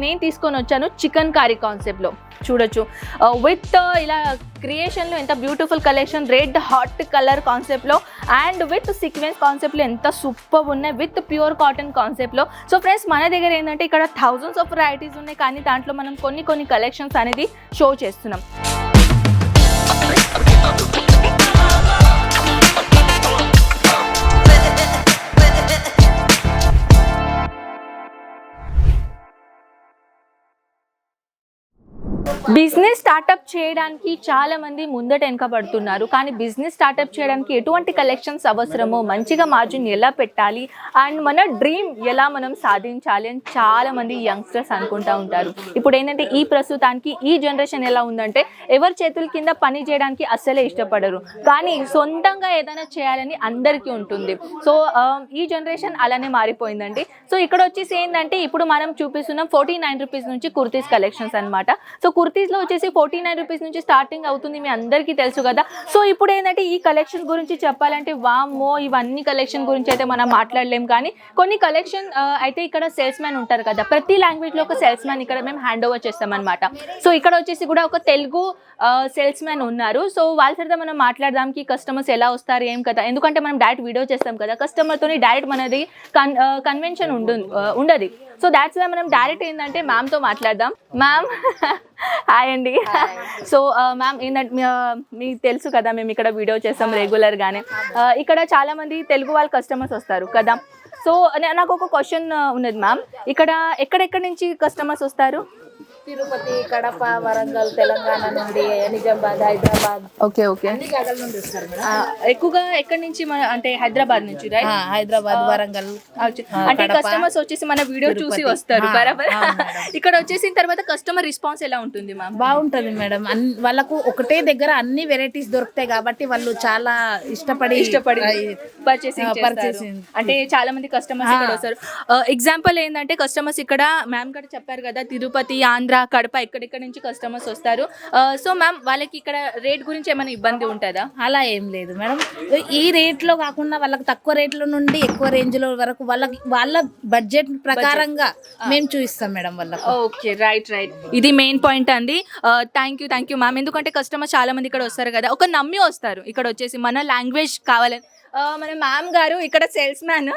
నేను తీసుకొని వచ్చాను చికెన్ కర్రీ కాన్సెప్ట్లో. చూడొచ్చు విత్ ఇలా క్రియేషన్లో ఎంత beautiful collection, red hot colour కాన్సెప్ట్లో అండ్ విత్ సీక్వెన్స్ కాన్సెప్ట్లో ఎంత సూపర్ ఉన్నాయి, విత్ ప్యూర్ కాటన్ కాన్సెప్ట్లో. సో ఫ్రెండ్స్, మన దగ్గర ఏంటంటే ఇక్కడ థౌజండ్స్ ఆఫ్ వెరైటీస్ ఉన్నాయి, కానీ దాంట్లో మనం కొన్ని కలెక్షన్స్ అనేది షో చేస్తున్నాం. బిజినెస్ స్టార్టప్ చేయడానికి చాలా మంది ముందట వెనకబడుతున్నారు, కానీ బిజినెస్ స్టార్టప్ చేయడానికి ఎటువంటి కలెక్షన్స్ అవసరమో, మంచిగా మార్జిన్ ఎలా పెట్టాలి అండ్ మన డ్రీమ్ ఎలా మనం సాధించాలి అని చాలా మంది యంగ్స్టర్స్ అనుకుంటూ ఉంటారు. ఇప్పుడు ఏంటంటే ఈ ప్రస్తుతానికి ఈ జనరేషన్ ఎలా ఉందంటే ఎవరి చేతుల కింద పని చేయడానికి అస్సలే ఇష్టపడరు, కానీ సొంతంగా ఏదైనా చేయాలని అందరికీ ఉంటుంది. సో ఈ జనరేషన్ అలానే మారిపోయిందండి. సో ఇక్కడ వచ్చేసి ఏంటంటే ఇప్పుడు మనం చూపిస్తున్నాం 49 రూపీస్ నుంచి కుర్తీస్ కలెక్షన్స్ అనమాట. సో కుర్తీస్లో వచ్చేసి 49 రూపీస్ నుంచి స్టార్టింగ్ అవుతుంది, మీ అందరికీ తెలుసు కదా. సో ఇప్పుడు ఏంటంటే ఈ కలెక్షన్ గురించి చెప్పాలంటే వామ్మో, ఇవన్నీ కలెక్షన్ గురించి అయితే మనం మాట్లాడలేం, కానీ కొన్ని కలెక్షన్ అయితే ఇక్కడ సేల్స్ మ్యాన్ ఉంటారు కదా, ప్రతి లాంగ్వేజ్లో ఒక సేల్స్ మ్యాన్ ఇక్కడ మేము హ్యాండ్ ఓవర్ చేస్తామన్నమాట. సో ఇక్కడ వచ్చేసి కూడా ఒక తెలుగు సేల్స్ మ్యాన్ ఉన్నారు. సో వాళ్ళ సరిగ్గా మనం మాట్లాడదాంకి కస్టమర్స్ ఎలా వస్తారు ఏం కదా, ఎందుకంటే మనం డైరెక్ట్ వీడియో చేస్తాం కదా, కస్టమర్తోని డైరెక్ట్ మనది కన్వెన్షన్ ఉండదు. సో దాట్స్ వై మనం డైరెక్ట్ ఏంటంటే మ్యామ్తో మాట్లాడదాం. మ్యామ్ హాయ్ అండి. సో మ్యామ్ ఏంటంటే మీకు తెలుసు కదా, మేము ఇక్కడ వీడియో చేస్తాం రెగ్యులర్గానే. ఇక్కడ చాలా మంది తెలుగు వాళ్ళ కస్టమర్స్ వస్తారు కదా. సో నాకు ఒక క్వశ్చన్ ఉన్నది మ్యామ్, ఇక్కడ ఎక్కడెక్కడి నుంచి కస్టమర్స్ వస్తారు? తిరుపతి, కడప, వరంగల్, తెలంగాణ నుండి, నిజామాబాద్, హైదరాబాద్. ఓకే అన్ని జాగాల నుండి వస్తారు మేడం. ఎక్కువగా ఎక్కడి నుంచి అంటే హైదరాబాద్ నుంచి, రైట్? హైదరాబాద్, వరంగల్. అంటే కస్టమర్స్ వచ్చేసి మన వీడియో చూసి వస్తారు బరాబర్. ఇక్కడ వచ్చేసిన తర్వాత కస్టమర్ రెస్పాన్స్ ఎలా ఉంటుంది మ్యామ్? బాగుంటది మేడం. వాళ్ళకు ఒకటే దగ్గర అన్ని వెరైటీస్ దొరుకుతాయి కాబట్టి వాళ్ళు చాలా ఇష్టపడి పర్చేసింగ్ అంటే చాలా మంది కస్టమర్స్ ఇక్కడ వస్తారు. ఎగ్జాంపుల్ ఏంటంటే కస్టమర్స్ ఇక్కడ మ్యామ్ గారు చెప్పారు కదా, తిరుపతి, ఆంధ్ర, కడప ఎక్కడెక్కడ నుంచి కస్టమర్స్ వస్తారు. సో మ్యామ్ వాళ్ళకి ఇక్కడ రేట్ గురించి ఏమైనా ఇబ్బంది ఉంటుందా? అలా ఏం లేదు మేడం. ఈ రేట్లో కాకుండా వాళ్ళకి తక్కువ రేట్ల నుండి ఎక్కువ రేంజ్లో వరకు వాళ్ళ బడ్జెట్ ప్రకారంగా మేము చూపిస్తాం మేడం వాళ్ళకి. Okay, right. ఇది మెయిన్ పాయింట్ అండి. Thank you ma'am. ఎందుకంటే కస్టమర్ చాలా మంది ఇక్కడ వస్తారు కదా, ఒక నమ్మి వస్తారు. ఇక్కడ వచ్చేసి మన లాంగ్వేజ్ కావాలని మన మ్యామ్ గారు ఇక్కడ సేల్స్ మ్యాన్,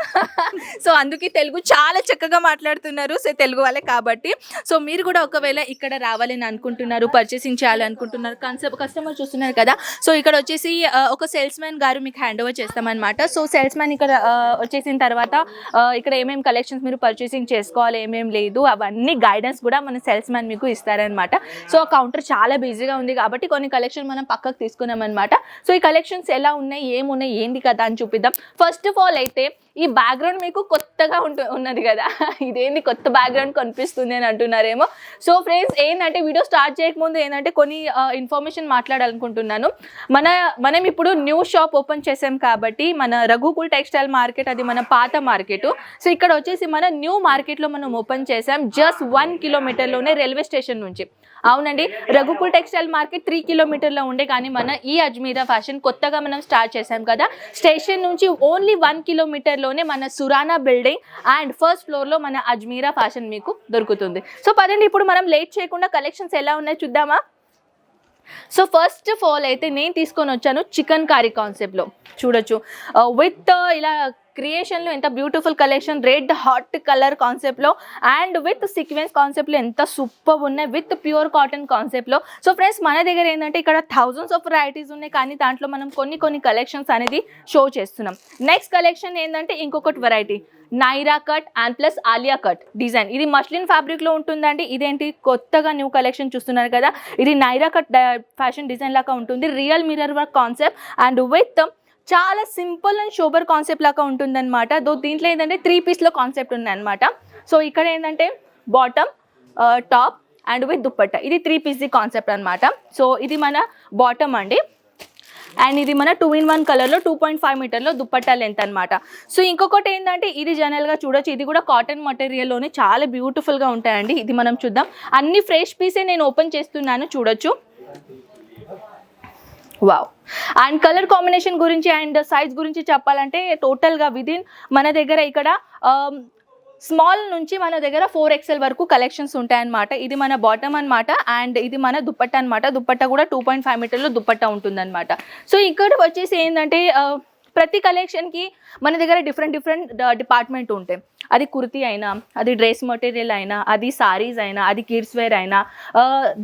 సో అందుకే తెలుగు చాలా చక్కగా మాట్లాడుతున్నారు. సో తెలుగు వాళ్ళే కాబట్టి. సో మీరు కూడా ఒకవేళ ఇక్కడ రావాలని అనుకుంటున్నారు, పర్చేసింగ్ చేయాలనుకుంటున్నారు, కస్టమర్ చూస్తున్నారు కదా, సో ఇక్కడ వచ్చేసి ఒక సేల్స్ మ్యాన్ గారు మీకు హ్యాండ్ ఓవర్ చేస్తామన్నమాట. సో సేల్స్ మ్యాన్ ఇక్కడ వచ్చేసిన తర్వాత ఇక్కడ ఏమేమి కలెక్షన్స్ మీరు పర్చేసింగ్ చేసుకోవాలి, ఏమేమి లేదు, అవన్నీ గైడెన్స్ కూడా మన సేల్స్ మ్యాన్ మీకు ఇస్తారనమాట. సో కౌంటర్ చాలా బిజీగా ఉంది కాబట్టి కొన్ని కలెక్షన్ మనం పక్కకు తీసుకున్నాం అనమాట. సో ఈ కలెక్షన్స్ ఎలా ఉన్నాయి, ఏమున్నాయి, ఏంటి కదా అని చూపిద్దాం. ఫస్ట్ ఆఫ్ ఆల్ అయితే ఈ బ్యాక్గ్రౌండ్ మీకు కొత్తగా ఉన్నది కదా, ఇదేంటి కొత్త బ్యాక్గ్రౌండ్ కనిపిస్తుంది అని అంటున్నారేమో. సో ఫ్రెండ్స్ ఏంటంటే వీడియో స్టార్ట్ చేయకముందు ఏంటంటే కొన్ని ఇన్ఫర్మేషన్ మాట్లాడాలనుకుంటున్నాను. మనం ఇప్పుడు న్యూ షాప్ ఓపెన్ చేసాం కాబట్టి మన రఘుకుల్ టెక్స్టైల్ మార్కెట్, అది మన పాత మార్కెట్. సో ఇక్కడ వచ్చేసి మన న్యూ మార్కెట్లో మనం ఓపెన్ చేసాం, జస్ట్ 1 కిలోమీటర్లోనే రైల్వే స్టేషన్ నుంచి. అవునండి, రఘుకుల్ టెక్స్టైల్ మార్కెట్ 3 కిలోమీటర్లో ఉండే, కానీ మన ఈ అజ్మీరా ఫ్యాషన్ కొత్తగా మనం స్టార్ట్ చేసాం కదా, స్టేషన్ నుంచి ఓన్లీ 1 కిలోమీటర్లోనే మన సురానా బిల్డింగ్ అండ్ ఫస్ట్ ఫ్లోర్లో మన అజ్మీరా ఫ్యాషన్ మీకు దొరుకుతుంది. సో పదండి ఇప్పుడు మనం లేట్ చేయకుండా కలెక్షన్స్ ఎలా ఉన్నాయో చూద్దామా. సో ఫస్ట్ ఆఫ్ ఆల్ అయితే నేను తీసుకొని వచ్చాను చికెన్ కర్రీ కాన్సెప్ట్లో. చూడొచ్చు విత్ ఇలా క్రియేషన్లో ఎంత beautiful collection, red hot colour కాన్సెప్ట్లో అండ్ విత్ సీక్వెన్స్ కాన్సెప్ట్లో ఎంత సూపర్ ఉన్నాయి, విత్ ప్యూర్ కాటన్ కాన్సెప్ట్లో. సో ఫ్రెండ్స్, మన దగ్గర ఏంటంటే ఇక్కడ థౌజండ్స్ ఆఫ్ వెరైటీస్ ఉన్నాయి, కానీ దాంట్లో మనం కొన్ని కలెక్షన్స్ అనేది షో చేస్తున్నాం. నెక్స్ట్ కలెక్షన్ ఏంటంటే ఇంకొకటి variety, Naira cut and plus Alia cut design. ఇది మస్లిన్ ఫ్యాబ్రిక్లో ఉంటుందండి. ఇదేంటి కొత్తగా న్యూ కలెక్షన్ చూస్తున్నారు కదా, ఇది నైరా కట్ ఫ్యాషన్ డిజైన్ లాగా ఉంటుంది, real mirror work concept and with చాలా సింపుల్ అండ్ షోబర్ కాన్సెప్ట్ లాగా ఉంటుందన్నమాట. దీంట్లో ఏంటంటే 3 పీస్లో కాన్సెప్ట్ ఉందన్నమాట. సో ఇక్కడ ఏంటంటే bottom, top and with dupatta, ఇది 3 పీస్ది కాన్సెప్ట్ అనమాట. సో ఇది మన బాటమ్ అండి, అండ్ ఇది మన 2-in-1 కలర్లో 2.5 మీటర్లో దుప్పట్టా లెంత్ అనమాట. సో ఇంకొకటి ఏంటంటే ఇది జనరల్గా చూడొచ్చు, ఇది కూడా కాటన్ మెటీరియల్లోనే చాలా బ్యూటిఫుల్గా ఉంటాయండి. ఇది మనం చూద్దాం, అన్ని ఫ్రెష్ పీసే నేను ఓపెన్ చేస్తున్నాను, చూడొచ్చు. వావ్. అండ్ కలర్ కాంబినేషన్ గురించి అండ్ సైజ్ గురించి చెప్పాలంటే టోటల్గా విదిన్ మన దగ్గర ఇక్కడ స్మాల్ నుంచి మన దగ్గర 4XL వరకు కలెక్షన్స్ ఉంటాయన్నమాట. ఇది మన బాటమ్ అనమాట అండ్ ఇది మన దుప్పట్ట అనమాట. దుప్పట్ట కూడా 2.5 మీటర్లో దుప్పట్ట ఉంటుందన్నమాట. సో ఇక్కడ వచ్చేసి ఏంటంటే ప్రతి కలెక్షన్కి మన దగ్గర డిఫరెంట్ డిపార్ట్మెంట్ ఉంటాయి. అది కుర్తీ అయినా, అది డ్రెస్ మెటీరియల్ అయినా, అది సారీస్ అయినా, అది కిడ్స్ వేర్ అయినా,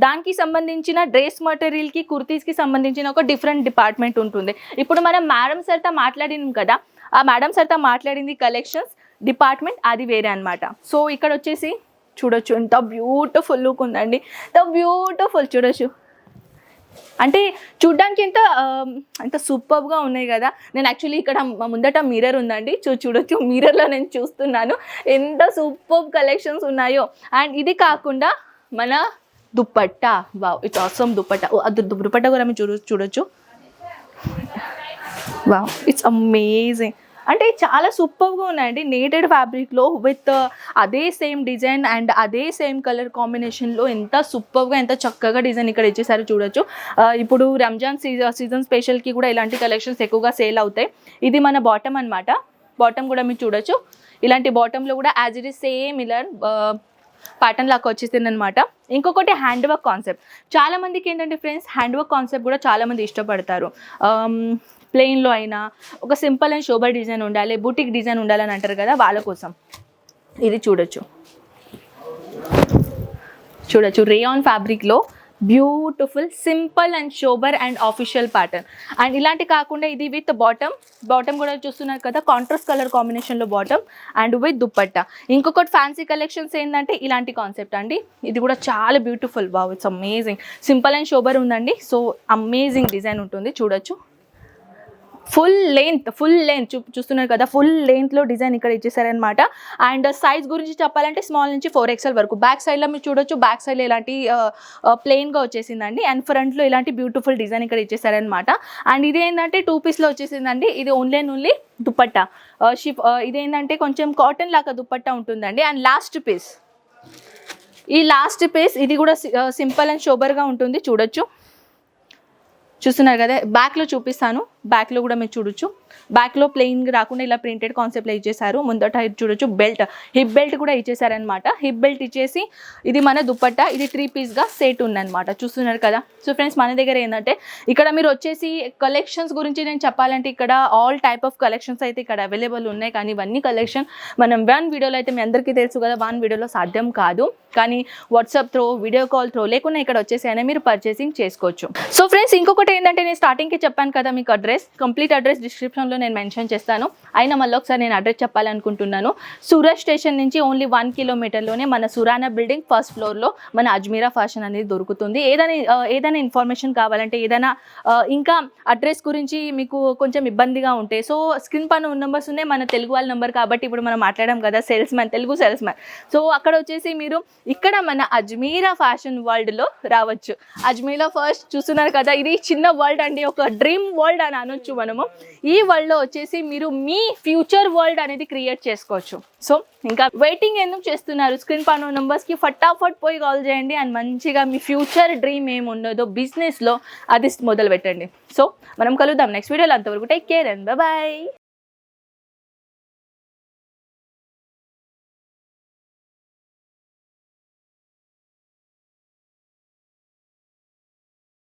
దానికి సంబంధించిన డ్రెస్ మెటీరియల్కి కుర్తీస్కి సంబంధించిన ఒక డిఫరెంట్ డిపార్ట్మెంట్ ఉంటుంది. ఇప్పుడు మనం మేడం సార్తో మాట్లాడినాం కదా, ఆ మేడం సార్తో మాట్లాడింది కలెక్షన్స్ డిపార్ట్మెంట్ అది వేరే అనమాట. సో ఇక్కడ వచ్చేసి చూడొచ్చు ఎంత బ్యూటిఫుల్ లుక్ ఉందండి, ఎంత బ్యూటిఫుల్ చూడొచ్చు. అంటే చూడ్డానికి ఎంత సూపర్గా ఉన్నాయి కదా. నేను యాక్చువల్లీ ఇక్కడ ముందట మిర్రర్ ఉందండి, చూడొచ్చు మిర్రర్లో నేను చూస్తున్నాను ఎంత సూపర్ కలెక్షన్స్ ఉన్నాయో. అండ్ ఇది కాకుండా మన dupatta, wow it's awesome dupatta. అది దుప్పట్ట కూడా మీరు చూడొచ్చు. Wow it's amazing. అంటే చాలా సూపర్గా ఉన్నాయండి. నేటెడ్ ఫ్యాబ్రిక్లో విత్ అదే సేమ్ డిజైన్ అండ్ అదే సేమ్ కలర్ కాంబినేషన్లో ఎంత సూపర్గా ఎంత చక్కగా డిజైన్ ఇక్కడ ఇచ్చేసారో చూడొచ్చు. ఇప్పుడు రంజాన్ సీజన్ స్పెషల్కి కూడా ఇలాంటి కలెక్షన్స్ ఎక్కువగా సేల్ అవుతాయి. ఇది మన బాటమ్ అనమాట. బాటమ్ కూడా మీరు చూడొచ్చు. ఇలాంటి బాటంలో కూడా యాజ్ ఇట్ ఈస్ సేమ్ ఇలా ప్యాటర్న్ లాగా వచ్చేసింది అనమాట. ఇంకొకటి హ్యాండ్ వర్క్ కాన్సెప్ట్. చాలామందికి ఏంటంటే ఫ్రెండ్స్ హ్యాండ్ వర్క్ కాన్సెప్ట్ కూడా చాలామంది ఇష్టపడతారు. ప్లెయిన్లో అయినా ఒక సింపుల్ అండ్ షోబర్ డిజైన్ ఉండాలి, బూటిక్ డిజైన్ ఉండాలని అంటారు కదా, వాళ్ళ కోసం ఇది చూడొచ్చు. రేయాన్ ఫ్యాబ్రిక్లో beautiful simple and sober and official pattern. And ఇలాంటి కాకుండా ఇది విత్ బాటమ్ కూడా చూస్తున్నారు కదా, కాంట్రాస్ట్ కలర్ కాంబినేషన్లో బాటమ్ అండ్ విత్ దుప్పట్ట. ఇంకొకటి ఫ్యాన్సీ కలెక్షన్స్ ఏంటంటే ఇలాంటి కాన్సెప్ట్ అండి. ఇది కూడా చాలా beautiful. Wow it's amazing. Simple and sober ఉందండి. సో అమేజింగ్ డిజైన్ ఉంటుంది చూడొచ్చు. ఫుల్ లెంత్ చూస్తున్నారు కదా, ఫుల్ లెంత్లో డిజైన్ ఇక్కడ ఇచ్చేసారనమాట. అండ్ సైజ్ గురించి చెప్పాలంటే స్మాల్ నుంచి 4XL వరకు. బ్యాక్ సైడ్లో మీరు చూడొచ్చు, బ్యాక్ సైడ్లో ఇలాంటి ప్లెయిన్గా వచ్చేసిందండి. అండ్ ఫ్రంట్లో ఇలాంటి బ్యూటిఫుల్ డిజైన్ ఇక్కడ ఇచ్చేసారనమాట. అండ్ ఇది ఏంటంటే 2 పీస్లో వచ్చేసిందండి. ఇది ఓన్లీ దుప్పట్ట ఇదేంటంటే కొంచెం కాటన్ లాగా దుప్పట్ట ఉంటుందండి. అండ్ లాస్ట్ పీస్ ఇది కూడా సింపుల్ అండ్ షోబర్గా ఉంటుంది చూడొచ్చు. చూస్తున్నారు కదా, బ్యాక్లో చూపిస్తాను. బ్యాక్లో కూడా మీరు చూడొచ్చు. బ్యాక్లో ప్లెయిన్గా రాకుండా ఇలా ప్రింటెడ్ కాన్సెప్ట్లో ఇచ్చేసారు. ముందట చూడొచ్చు హిప్ బెల్ట్ కూడా ఇచ్చేసారనమాట. హిప్ బెల్ట్ ఇచ్చేసి ఇది మన దుప్పట్ట, ఇది 3 పీస్గా సెట్ ఉందన్నమాట. చూస్తున్నారు కదా. సో ఫ్రెండ్స్ మన దగ్గర ఏంటంటే ఇక్కడ మీరు వచ్చేసి కలెక్షన్స్ గురించి నేను చెప్పాలంటే ఇక్కడ ఆల్ టైప్ ఆఫ్ కలెక్షన్స్ అయితే ఇక్కడ అవైలబుల్ ఉన్నాయి. కానీ ఇవన్నీ కలెక్షన్ మనం 1 వీడియోలో అయితే మీ అందరికీ తెలుసు కదా, 1 వీడియోలో సాధ్యం కాదు. కానీ WhatsApp throw, video call throw లేకుండా ఇక్కడ వచ్చేసి అయినా మీరు పర్చేసింగ్ చేసుకోవచ్చు. సో ఫ్రెండ్స్ ఇంకొకటి ఏంటంటే నేను స్టార్టింగ్కి చెప్పాను కదా మీకు కంప్లీట్ అడ్రస్ డిస్క్రిప్షన్లో నేను మెన్షన్ చేస్తాను. అయినా మళ్ళీ ఒకసారి నేను అడ్రస్ చెప్పాలనుకుంటున్నాను. సూరత్ స్టేషన్ నుంచి ఓన్లీ 1 కిలోమీటర్లోనే మన సురానా బిల్డింగ్ ఫస్ట్ ఫ్లోర్లో మన అజ్మీరా ఫ్యాషన్ అనేది దొరుకుతుంది. ఏదైనా ఇన్ఫర్మేషన్ కావాలంటే, ఏదైనా ఇంకా అడ్రస్ గురించి మీకు కొంచెం ఇబ్బందిగా ఉంటే, సో స్క్రీన్ పైన ఉన్న నెంబర్స్ ఉన్నాయి. మన తెలుగు వాళ్ళ నెంబర్ కాబట్టి ఇప్పుడు మనం మాట్లాడాం కదా, తెలుగు సేల్స్ మ్యాన్. సో అక్కడ వచ్చేసి మీరు ఇక్కడ మన అజ్మీరా ఫ్యాషన్ వరల్డ్లో రావచ్చు. అజ్మీరా ఫస్ట్ చూస్తున్నారు కదా, ఇది చిన్న వరల్డ్ అండి, ఒక డ్రీమ్ వరల్డ్ అని అనొచ్చు మనము. ఈ వరల్డ్లో వచ్చేసి మీరు మీ ఫ్యూచర్ వరల్డ్ అనేది క్రియేట్ చేసుకోవచ్చు. సో ఇంకా వెయిటింగ్ ఎందుకు చేస్తున్నారు? స్క్రీన్ పైన నెంబర్స్కి ఫటాఫట్ పోయి కాల్ చేయండి అండ్ మంచిగా మీ ఫ్యూచర్ డ్రీమ్ ఏమి ఉన్నదో బిజినెస్లో అది మొదలు పెట్టండి. సో మనం కలుద్దాం నెక్స్ట్ వీడియోలో. అంతవరకు టేక్ కేర్ అండ్ బాయ్.